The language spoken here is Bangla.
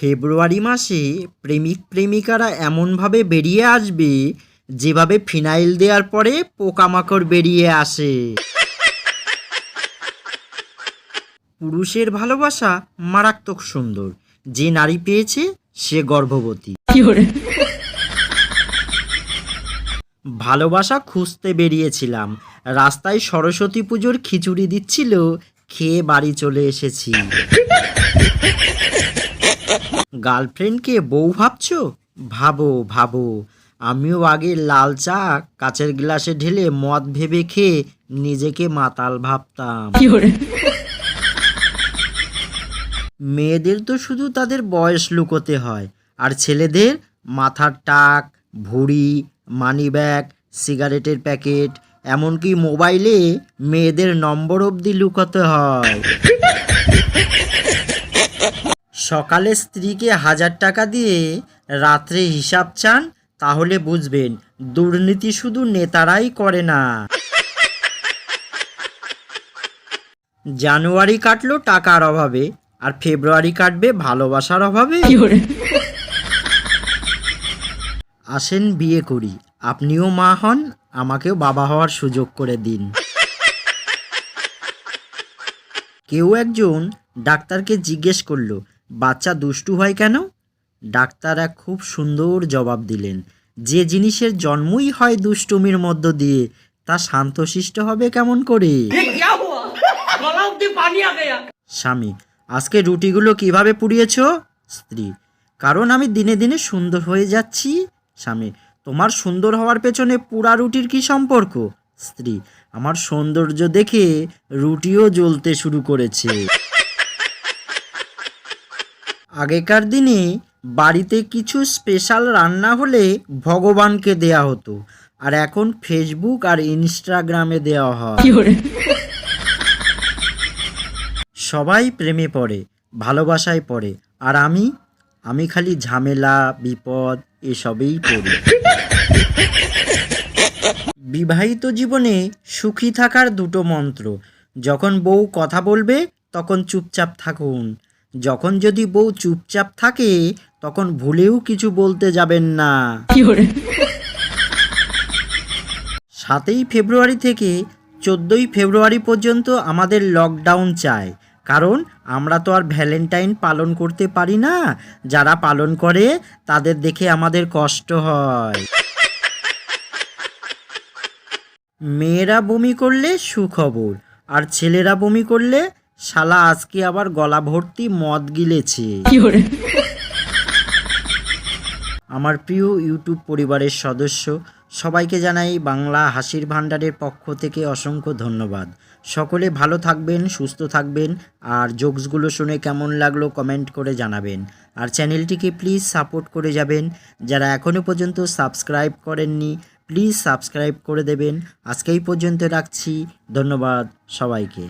ফেব্রুয়ারি মাসে প্রেমিক প্রেমিকারা এমনভাবে বেরিয়ে আসবে যেভাবে ফিনাইল দেওয়ার পরে পোকামাকড় বেরিয়ে আসে। পুরুষের ভালোবাসা মারাত্মক সুন্দর, যে নারী পেয়েছে সে গর্ভবতী। ভালোবাসা খুঁজতে বেরিয়েছিলাম, রাস্তায় সরস্বতী পুজোর খিচুড়ি দিচ্ছিল, খেয়ে বাড়ি চলে এসেছি। গার্লফ্রেন্ডকে বউ ভাবছো? ভাবো ভাবো, আমিও আগে লাল চা কাচের গ্লাসে ঢেলে মদ ভেবে খেয়ে নিজেকে মাতাল ভাবতাম। মেয়েদের তো শুধু তাদের বয়স লুকোতে হয়, আর ছেলেদের মাথার টাক, ভুঁড়ি, মানিব্যাগ, সিগারেটের প্যাকেট, এমনকি মোবাইলে মেয়েদের নম্বর অবধি লুকোতে হয়। সকালে স্ত্রীকে 1000 টাকা দিয়ে রাত্রে হিসাব চান, তাহলে বুঝবেন দুর্নীতি শুধু নেতারাই করে না। জানুয়ারি কাটলো টাকার অভাবে, আর ফেব্রুয়ারি কাটবে ভালোবাসার অভাবে। আসেন বিয়ে করি, আপনিও মা হন, আমাকেও বাবা হওয়ার সুযোগ করে দিন। কেউ একজন ডাক্তারকে জিজ্ঞেস করলো, বাচ্চা দুষ্টু হয় কেন? ডাক্তার এক খুব সুন্দর জবাব দিলেন, যে জিনিসের জন্মই হয় দুষ্টুমির মধ্য দিয়ে, তা শান্তশিষ্ট হবে কেমন করে? স্বামী, আজকে রুটিগুলো কিভাবে পুড়িয়েছ? স্ত্রী, কারণ আমি দিনে দিনে সুন্দর হয়ে যাচ্ছি। স্বামী, তোমার সুন্দর হওয়ার পেছনে পুরা রুটির কি সম্পর্ক? স্ত্রী, আমার সৌন্দর্য দেখে রুটিও জ্বলতে শুরু করেছে। আগেকার দিনে বাড়িতে কিছু স্পেশাল রান্না হলে ভগবানকে দেয়া হতো, আর এখন ফেসবুক আর ইনস্টাগ্রামে দেওয়া হয়। সবাই প্রেমে পড়ে, ভালোবাসায় পড়ে, আর আমি খালি ঝামেলা বিপদ এসবেই পড়ি। বিবাহিত জীবনে সুখী থাকার দুটো মন্ত্র, যখন বউ কথা বলবে তখন চুপচাপ থাকুন, যখন যদি বউ চুপচাপ থাকে তখন ভুলেও কিছু বলতে যাবেন না। 7ই ফেব্রুয়ারি থেকে 14ই ফেব্রুয়ারি পর্যন্ত আমাদের লকডাউন চাই, কারণ আমরা তো আর ভ্যালেন্টাইন পালন করতে পারি না। যারা পালন করে তাদের দেখে আমাদের কষ্ট হয়। মেয়েরা বমি করলে সুখবর, আর ছেলেরা বমি করলে শালা আজকে আবার গলা ভর্তি মদ গিলেছে। আমার প্রিয় ইউটিউব পরিবারের সদস্য সবাইকে জানাই বাংলা হাসির ভাণ্ডারের পক্ষ থেকে অসংখ্য ধন্যবাদ। সকলে ভালো থাকবেন, সুস্থ থাকবেন, আর জোকসগুলো শুনে কেমন লাগলো কমেন্ট করে জানাবেন, আর চ্যানেলটিকে প্লিজ সাপোর্ট করে যাবেন। যারা এখনও পর্যন্ত সাবস্ক্রাইব করেননি প্লিজ সাবস্ক্রাইব করে দেবেন। আজকে এই পর্যন্ত রাখছি, ধন্যবাদ সবাইকে।